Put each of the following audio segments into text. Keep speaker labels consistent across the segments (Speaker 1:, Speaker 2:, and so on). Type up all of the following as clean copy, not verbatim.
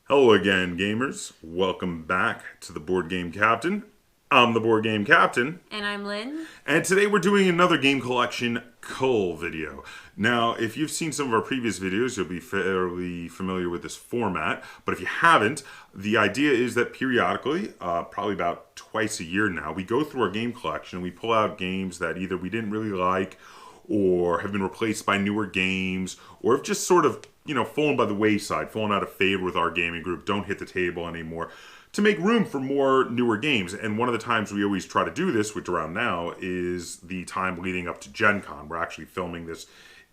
Speaker 1: Hello again, gamers. Welcome back to the Board Game Captain. I'm the Board Game Captain.
Speaker 2: And I'm Lynn.
Speaker 1: And today we're doing another game collection Cull video. Now, if you've seen some of our previous videos, you'll be fairly familiar with this format. But if you haven't, the idea is that periodically, probably about twice a year now, we go through our game collection and we pull out games that either we didn't really like or have been replaced by newer games or have just sort of, fallen by the wayside, fallen out of favor with our gaming group, don't hit the table anymore, to make room for more newer games. And one of the times we always try to do this, which around now, is the time leading up to Gen Con. We're actually filming this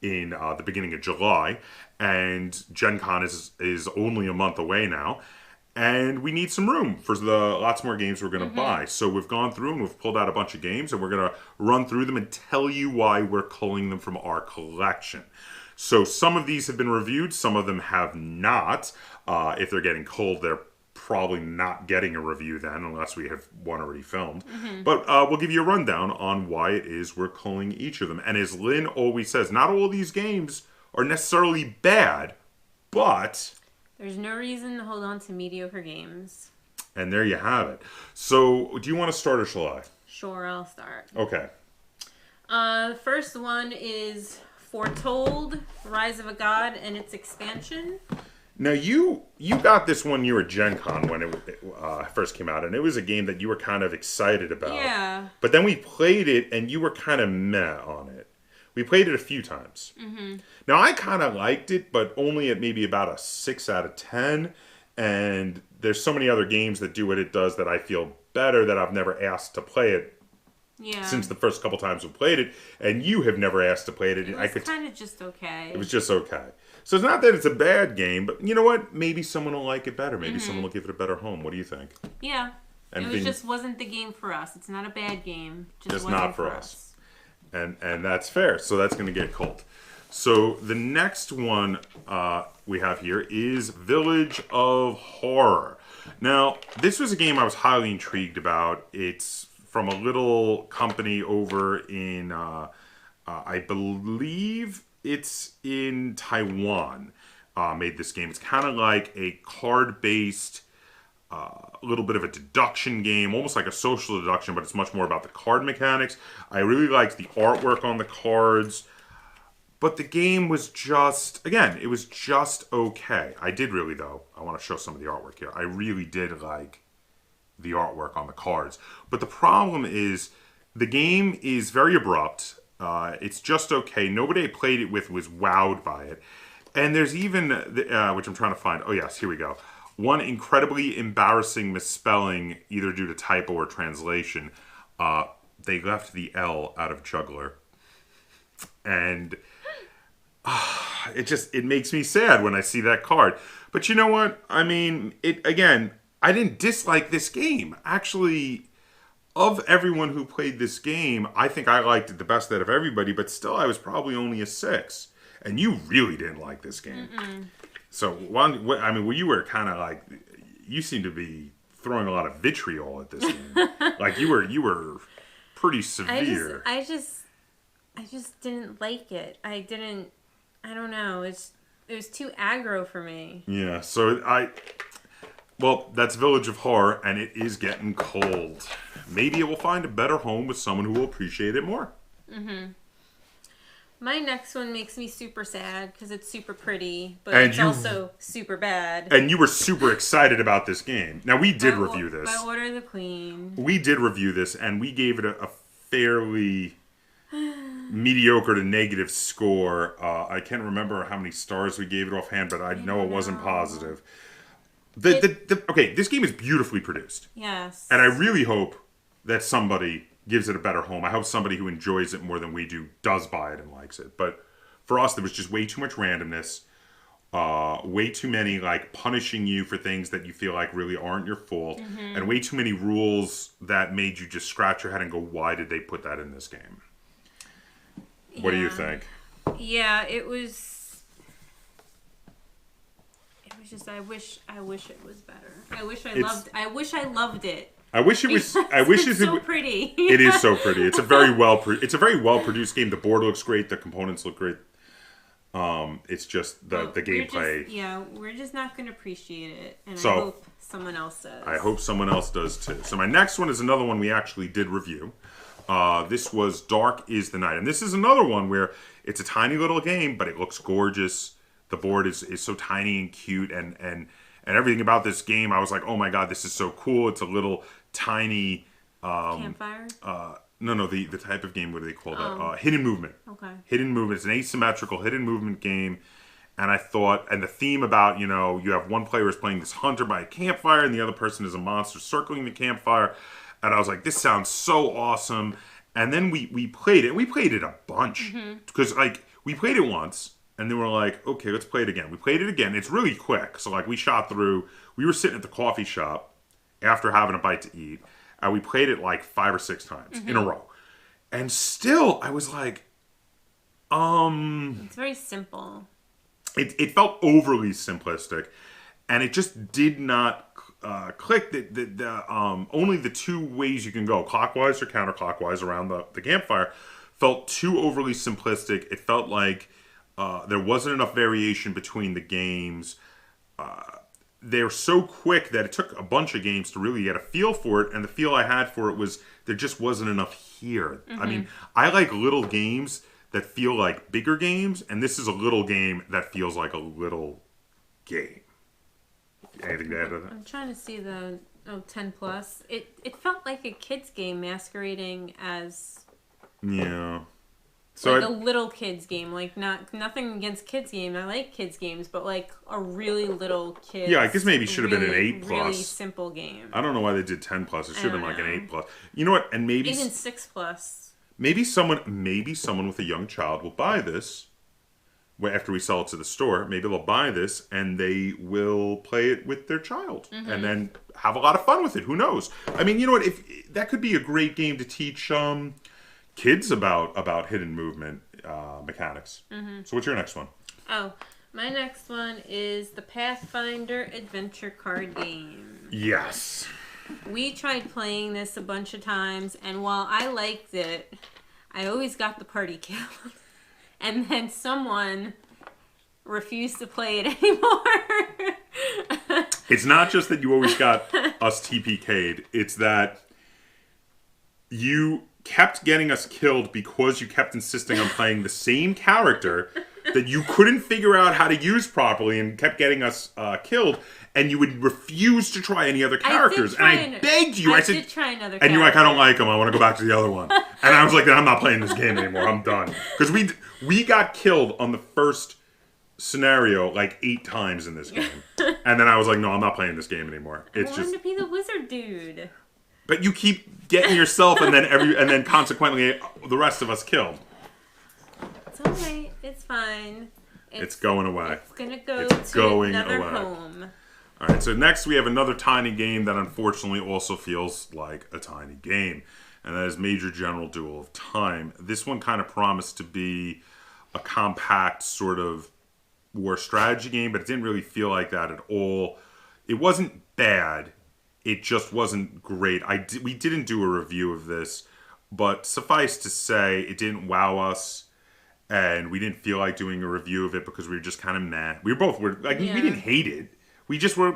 Speaker 1: in the beginning of July, and Gen Con is only a month away now. And we need some room for the lots more games we're going to buy. So we've gone through and we've pulled out a bunch of games, and we're going to run through them and tell you why we're culling them from our collection. So some of these have been reviewed, some of them have not. If they're getting culled, they're probably not getting a review then, unless we have one already filmed. But we'll give you a rundown on why it is we're culling each of them. And as Lynn always says, not all of these games are necessarily bad, but
Speaker 2: There's no reason to hold on to mediocre games.
Speaker 1: and there you have it. So, do you want to start or shall I?
Speaker 2: Sure, I'll start.
Speaker 1: Okay.
Speaker 2: The first one is Foretold, Rise of a God and its expansion.
Speaker 1: Now, you got this one year at Gen Con when it first came out, and it was a game that you were kind of excited about.
Speaker 2: Yeah.
Speaker 1: But then we played it, and you were kind of meh on it. We played it a few times. Now, I kind of liked it, but only at maybe about a 6 out of 10. And there's so many other games that do what it does that I feel better that I've never asked to play it since the first couple times we played it. And you have never asked to play it.
Speaker 2: It was kind of just okay.
Speaker 1: It was just okay. So it's not that it's a bad game, but you know what? Maybe someone will like it better. Maybe someone will give it a better home. What do you think?
Speaker 2: Yeah.
Speaker 1: Anything,
Speaker 2: Just wasn't the game for us. It's not a bad game. Just wasn't
Speaker 1: not for us. And that's fair. So that's going to get culled. So the next one we have here is Village of Horror. Now, this was a game I was highly intrigued about. It's from a little company over in, I believe it's in Taiwan, made this game. It's kind of like a card-based, little bit of a deduction game, almost like a social deduction, but it's much more about the card mechanics. I really liked the artwork on the cards, but the game was just, again, it was just okay. I did really, though, I want to show some of the artwork here. I really did like the artwork on the cards. But the problem is, the game is very abrupt. It's just okay. Nobody I played it with was wowed by it. And there's even, which I'm trying to find, oh yes, here we go. One incredibly embarrassing misspelling, either due to typo or translation. They left the L out of juggler. And it makes me sad when I see that card. But you know what? I mean, I didn't dislike this game. Actually, of everyone who played this game, I think I liked it the best out of everybody, but still I was probably only a 6. And you really didn't like this game. So, you were kind of like, you seem to be throwing a lot of vitriol at this game. Like, you were pretty severe.
Speaker 2: I just didn't like it. I don't know. It was too aggro for me.
Speaker 1: Yeah, so well, that's Village of Horror, and it is getting cold. Maybe it will find a better home with someone who will appreciate it more.
Speaker 2: My next one makes me super sad because it's super pretty, but it's also super bad.
Speaker 1: And you were super excited about this game. Now, we did review this.
Speaker 2: By Order of the Queen.
Speaker 1: We did review this, and we gave it a fairly mediocre to negative score. I can't remember how many stars we gave it offhand, but I know it wasn't positive. Okay, this game is beautifully produced.
Speaker 2: Yes.
Speaker 1: And I really hope that somebody gives it a better home. I hope somebody who enjoys it more than we do does buy it and likes it. But for us, there was just way too much randomness. Way too many, like, punishing you for things that you feel like really aren't your fault. And way too many rules that made you just scratch your head and go, why did they put that in this game? What do you think?
Speaker 2: Yeah, it was just, I wish it was better. I wish I loved it.
Speaker 1: I wish it was. I wish
Speaker 2: it's so pretty.
Speaker 1: It is so pretty. It's a very well produced game. The board looks great. The components look great. It's just the gameplay.
Speaker 2: We're just not going to appreciate it, and
Speaker 1: So,
Speaker 2: I hope someone else does.
Speaker 1: I hope someone else does too. So my next one is another one we actually did review. This was Dark is the Night. And this is another one where it's a tiny little game, but it looks gorgeous. The board is so tiny and cute, and everything about this game, I was like, oh my god, this is so cool. It's a little tiny...
Speaker 2: Campfire?
Speaker 1: No, the type of game, what do they call that? Hidden movement.
Speaker 2: Okay.
Speaker 1: Hidden movement. It's an asymmetrical hidden movement game. And I thought, and the theme about, you have one player is playing this hunter by a campfire, and the other person is a monster circling the campfire. And I was like, this sounds so awesome. And then we played it. We played it a bunch. Because, we played it once, and then we're like, okay, let's play it again. We played it again. It's really quick. So, we shot through. We were sitting at the coffee shop after having a bite to eat. And we played it 5 or 6 times in a row. And still, I was like,
Speaker 2: It's very simple.
Speaker 1: It felt overly simplistic. And it just did not click. Only the 2 ways you can go, clockwise or counterclockwise around the campfire, felt too overly simplistic. It felt like there wasn't enough variation between the games. They're so quick that it took a bunch of games to really get a feel for it, and the feel I had for it was there just wasn't enough here. I mean, I like little games that feel like bigger games, and this is a little game that feels like a little game. Anything to add to that?
Speaker 2: I'm trying to see the 10 plus. It felt like a kid's game masquerading as
Speaker 1: So
Speaker 2: a little kids game. Nothing against kids game. I like kids games, but a really little kid.
Speaker 1: Yeah, I guess maybe it should have been an 8 plus.
Speaker 2: Really simple game.
Speaker 1: I don't know why they did 10 plus. It should have been an 8 plus. You know what? And maybe
Speaker 2: even 6 plus.
Speaker 1: Maybe someone with a young child will buy this. After we sell it to the store, maybe they'll buy this and they will play it with their child and then have a lot of fun with it. Who knows? I mean, you know what? If that could be a great game to teach kids about hidden movement mechanics. So what's your next one?
Speaker 2: Oh, my next one is the Pathfinder Adventure Card Game.
Speaker 1: Yes.
Speaker 2: We tried playing this a bunch of times, and while I liked it, I always got the party killed. And then someone refused to play it anymore.
Speaker 1: It's not just that you always got us TPK'd. It's that you kept getting us killed because you kept insisting on playing the same character that you couldn't figure out how to use properly and kept getting us killed, and you would refuse to try any other characters. I begged you. I said,
Speaker 2: did try another
Speaker 1: character. And you're like, I don't like them. I want to go back to the other one. And I was like, I'm not playing this game anymore. I'm done. Because we got killed on the first scenario 8 times in this game. And then I was like, no, I'm not playing this game anymore.
Speaker 2: I wanted to be the wizard dude.
Speaker 1: But you keep getting yourself and then consequently the rest of us killed.
Speaker 2: It's alright. It's fine.
Speaker 1: It's going away.
Speaker 2: It's gonna go to another home.
Speaker 1: Alright, so next we have another tiny game that unfortunately also feels like a tiny game. And that is Major General Duel of Time. This one kind of promised to be a compact sort of war strategy game, but it didn't really feel like that at all. It wasn't bad. It just wasn't great. We didn't do a review of this, but suffice to say, it didn't wow us, and we didn't feel like doing a review of it because we were just kind of mad. We didn't hate it. We just were,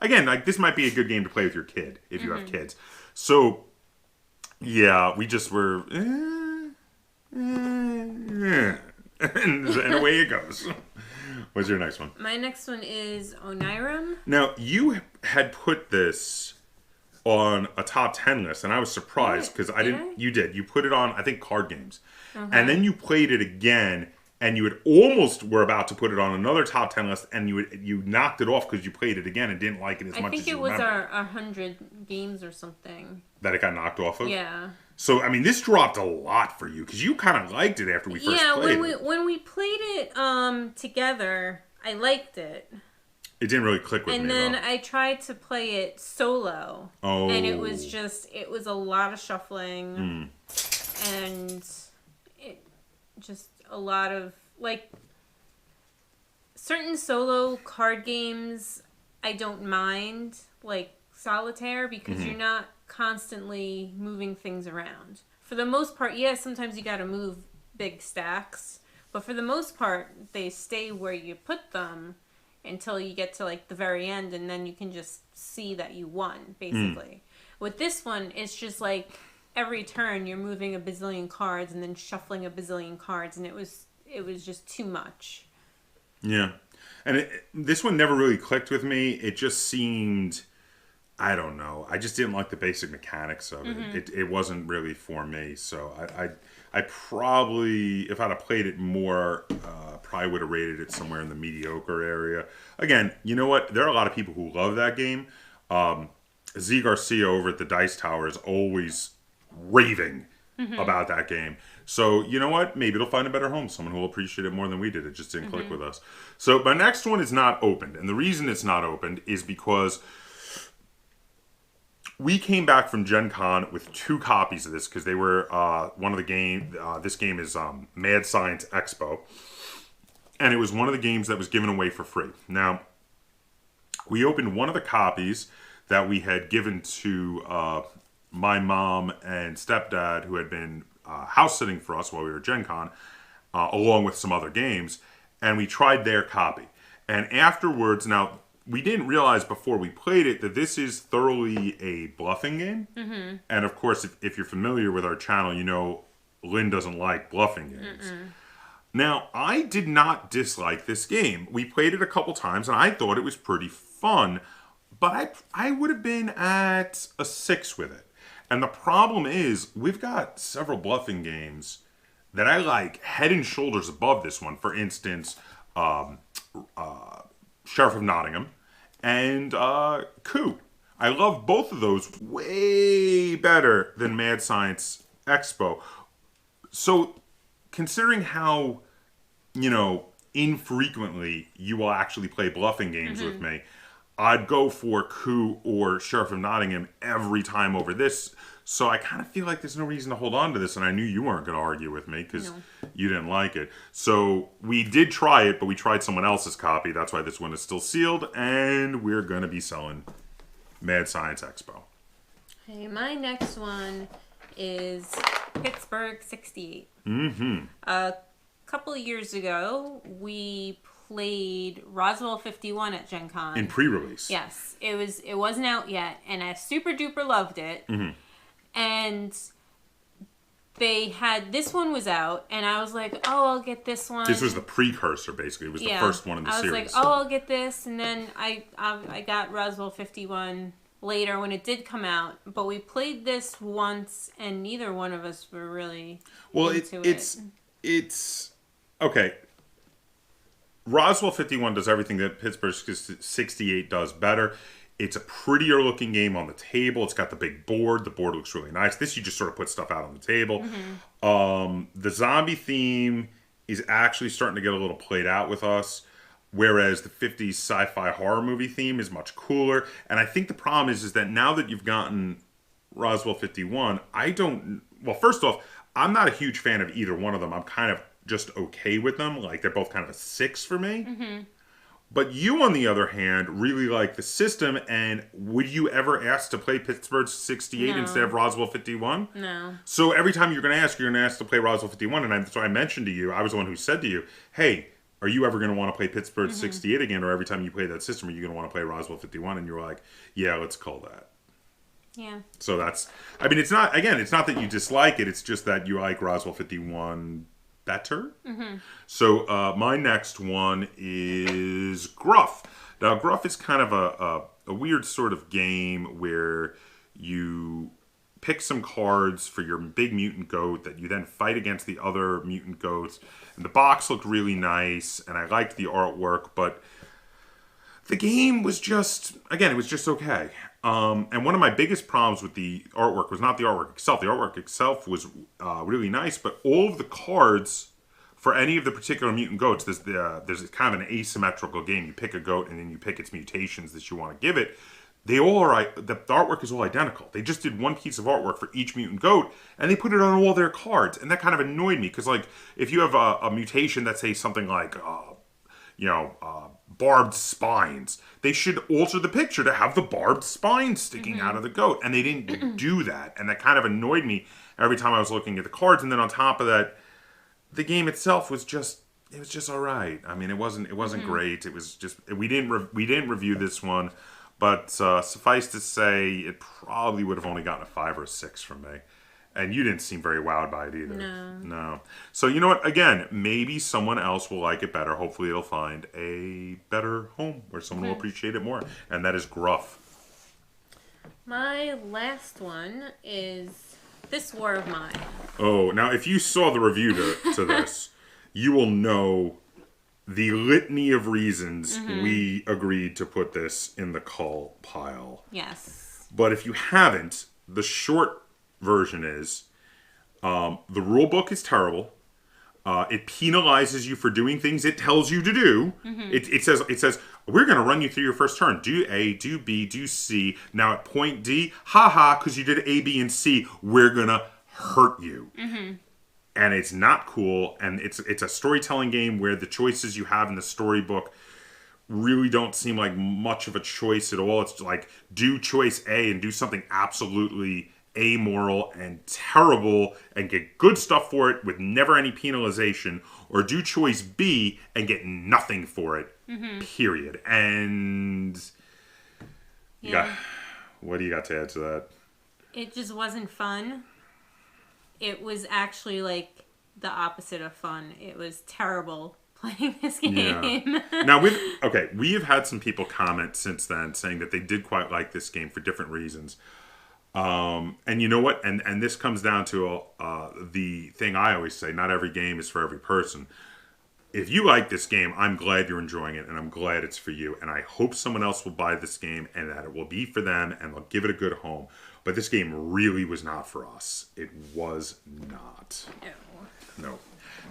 Speaker 1: Again, this might be a good game to play with your kid if you have kids. So, yeah, we just were, and away it goes. What's your next one?
Speaker 2: My next one is Onirim.
Speaker 1: Now, you had put this on a top 10 list, and I was surprised because I didn't. You did. You put it on, I think, card games. Okay. And then you played it again, and you had almost were about to put it on another top 10 list, and you knocked it off because you played it again and didn't like it as much as you remember.
Speaker 2: I think it was our 100 games or something.
Speaker 1: That it got knocked off of?
Speaker 2: Yeah.
Speaker 1: So, I mean, this dropped a lot for you because you kind of liked it after we first played it.
Speaker 2: Yeah, when we played it together, I liked it.
Speaker 1: It didn't really click with me,
Speaker 2: And then I tried to play it solo.
Speaker 1: Oh.
Speaker 2: And it was a lot of shuffling. And it just a lot of, certain solo card games I don't mind, like solitaire, because you're not constantly moving things around. For the most part, sometimes you gotta move big stacks, But for the most part, they stay where you put them until you get to like the very end, and then you can just see that you won, basically. With this one, it's just like every turn you're moving a bazillion cards and then shuffling a bazillion cards, and it was just too much.
Speaker 1: Yeah. And this one never really clicked with me. It just seemed, I don't know. I just didn't like the basic mechanics of it. It wasn't really for me. So I probably, if I'd have played it more, probably would have rated it somewhere in the mediocre area. Again, you know what? There are a lot of people who love that game. Z Garcia over at the Dice Tower is always raving about that game. So, you know what? Maybe it'll find a better home. Someone who will appreciate it more than we did. It just didn't click with us. So, my next one is not opened. And the reason it's not opened is because we came back from Gen Con with 2 copies of this because they were one of the game. This game is Mad Science Expo. And it was one of the games that was given away for free. Now, we opened one of the copies that we had given to my mom and stepdad, who had been house sitting for us while we were at Gen Con, along with some other games, and we tried their copy. And afterwards, now, we didn't realize before we played it that this is thoroughly a bluffing game. And of course, if you're familiar with our channel, you know Lynn doesn't like bluffing games. Now, I did not dislike this game. We played it a couple times, and I thought it was pretty fun, but I would have been at a 6 with it. And the problem is, we've got several bluffing games that I like head and shoulders above this one. For instance, Sheriff of Nottingham and Coup. I love both of those way better than Mad Science Expo. So, considering how, infrequently you will actually play bluffing games with me, I'd go for Coup or Sheriff of Nottingham every time over this. So I kind of feel like there's no reason to hold on to this, and I knew you weren't going to argue with me because you didn't like it. So we did try it, but we tried someone else's copy. That's why this one is still sealed, and we're going to be selling Mad Science Expo.
Speaker 2: Okay, my next one is Pittsburgh 68. A couple of years ago, we played Roswell 51 at Gen Con.
Speaker 1: In pre-release.
Speaker 2: Yes. It wasn't out yet, and I super duper loved it. And this one was out, and I was like, oh, I'll get this one.
Speaker 1: This was the precursor, basically. It was the first one in the series.
Speaker 2: I was like, oh, I'll get this, and then I got Roswell 51 later when it did come out, but we played this once, and neither one of us were really into it. It's okay. Roswell 51 does everything that Pittsburgh 68 does better. It's a prettier looking game on the table. It's got the big board. The board looks really nice. This, you just sort of put stuff out on the table. The zombie theme is actually starting to get a little played out with us, whereas the 50s sci-fi horror movie theme is much cooler. And I think the problem is that now that you've gotten Roswell 51, well, first off, I'm not a huge fan of either one of them. I'm kind of just okay with them. Like, they're both kind of a 6 for me. But you, on the other hand, really like the system, and would you ever ask to play Pittsburgh 68 instead of Roswell 51? No.
Speaker 1: So every time you're going to ask to play Roswell 51, and so I mentioned to you, I was the one who said to you, hey, are you ever going to want to play Pittsburgh 68 again, or every time you play that system, are you going to want to play Roswell 51? And you were like, yeah, let's call that.
Speaker 2: Yeah.
Speaker 1: So that's, I mean, it's not that you dislike it, it's just that you like Roswell 51 better. So my next one is Gruff. Now, Gruff is kind of a weird sort of game where you pick some cards for your big mutant goat that you then fight against the other mutant goats. And the box looked really nice, and I liked the artwork, but the game was just, again, it was just okay. And one of my biggest problems with the artwork was not the artwork itself. The artwork itself was really nice, but all of the cards for any of the particular mutant goats, there's kind of an asymmetrical game. You pick a goat, and then you pick its mutations that you want to give it. They all are, the artwork is all identical. They just did one piece of artwork for each mutant goat, and they put it on all their cards. And that kind of annoyed me, because like, if you have a mutation that says something like, barbed spines, they should alter the picture to have the barbed spines sticking out of the goat. And they didn't do that. And that kind of annoyed me every time I was looking at the cards. And then on top of that, the game itself was just all right. I mean, it wasn't great. It was just we didn't review this one, but suffice to say, it probably would have only gotten a 5 or a 6 from me. And you didn't seem very wowed by it either. No. So you know what? Again, maybe someone else will like it better. Hopefully, it'll find a better home where someone will appreciate it more, and that is Gruff.
Speaker 2: My last one is This War of Mine.
Speaker 1: Oh, now if you saw the review to this, you will know the litany of reasons we agreed to put this in the Cull pile.
Speaker 2: Yes.
Speaker 1: But if you haven't, the short version is the rule book is terrible. It penalizes you for doing things it tells you to do. It says we're going to run you through your first turn. Do A, do B, do C. Now at point D, haha, because you did A, B, and C, we're going to hurt you. And it's not cool. And it's a storytelling game where the choices you have in the storybook really don't seem like much of a choice at all. It's like do choice A and do something absolutely amoral and terrible and get good stuff for it with never any penalization, or do choice B and get nothing for it, period. And what do you got to add to that?
Speaker 2: It just wasn't fun. It was actually like the opposite of fun. It was terrible playing this game.
Speaker 1: Yeah. Now, we have had some people comment since then saying that they did quite like this game for different reasons. And you know what? And this comes down to the thing I always say, not every game is for every person. If you like this game, I'm glad you're enjoying it, and I'm glad it's for you. And I hope someone else will buy this game and that it will be for them and they'll give it a good home. But this game really was not for us. It was not. No.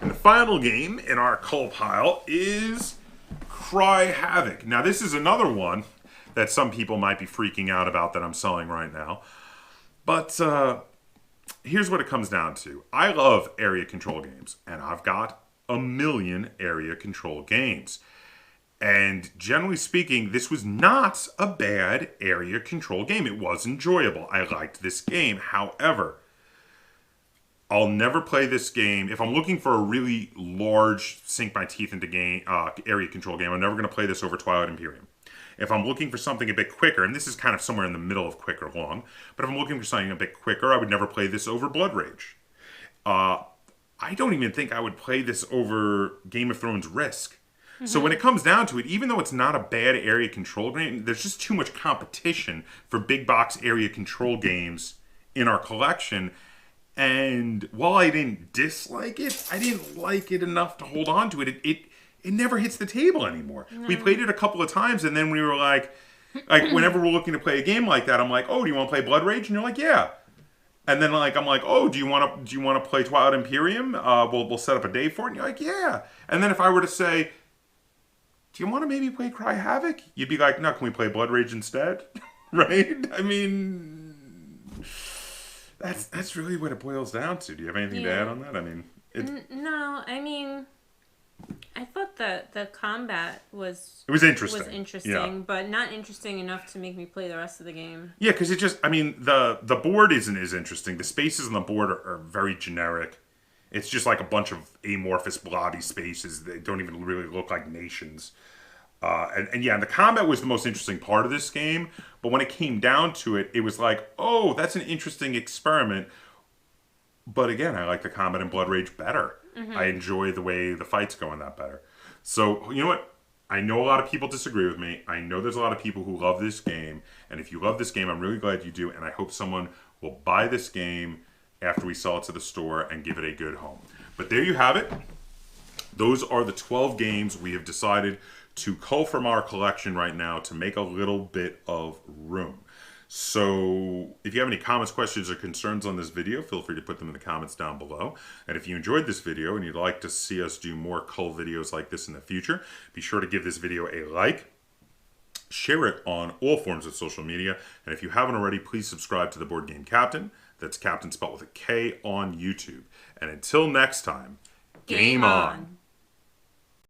Speaker 1: And the final game in our Cull pile is Cry Havoc. Now, this is another one that some people might be freaking out about that I'm selling right now. But here's what it comes down to. I love area control games, and I've got a million area control games. And generally speaking, this was not a bad area control game. It was enjoyable. I liked this game. However, I'll never play this game. If I'm looking for a really large, sink my teeth into game area control game, I'm never going to play this over Twilight Imperium. If I'm looking for something a bit quicker, and this is kind of somewhere in the middle of quick or long, but if I'm looking for something a bit quicker, I would never play this over Blood Rage. I don't even think I would play this over Game of Thrones Risk. So when it comes down to it, even though it's not a bad area control game, there's just too much competition for big box area control games in our collection. And while I didn't dislike it, I didn't like it enough to hold on to it. It never hits the table anymore. No. We played it a couple of times, and then we were like whenever we're looking to play a game like that, I'm like, oh, do you want to play Blood Rage? And you're like, yeah. And then I'm like, oh, do you want to play Twilight Imperium? We'll set up a day for it. And you're like, yeah. And then if I were to say, do you want to maybe play Cry Havoc? You'd be like, no, can we play Blood Rage instead? Right? I mean, that's really what it boils down to. Do you have anything to add on that? I mean,
Speaker 2: no. I mean, I thought that the combat was
Speaker 1: interesting.
Speaker 2: But not interesting enough to make me play the rest of the game.
Speaker 1: Yeah, because the board isn't as interesting. The spaces on the board are very generic. It's just like a bunch of amorphous blobby spaces that don't even really look like nations. And the combat was the most interesting part of this game. But when it came down to it, it was like, oh, that's an interesting experiment. But again, I like the combat in Blood Rage better. I enjoy the way the fights go in that better. So, you know what? I know a lot of people disagree with me. I know there's a lot of people who love this game. And if you love this game, I'm really glad you do. And I hope someone will buy this game after we sell it to the store and give it a good home. But there you have it. Those are the 12 games we have decided to cull from our collection right now to make a little bit of room. So if you have any comments, questions, or concerns on this video, feel free to put them in the comments down below. And if you enjoyed this video and you'd like to see us do more cull videos like this in the future, be sure to give this video a like, share it on all forms of social media, and if you haven't already, please subscribe to the Board Game Kaptain. That's Kaptain spelled with a K on YouTube. And until next time, game on.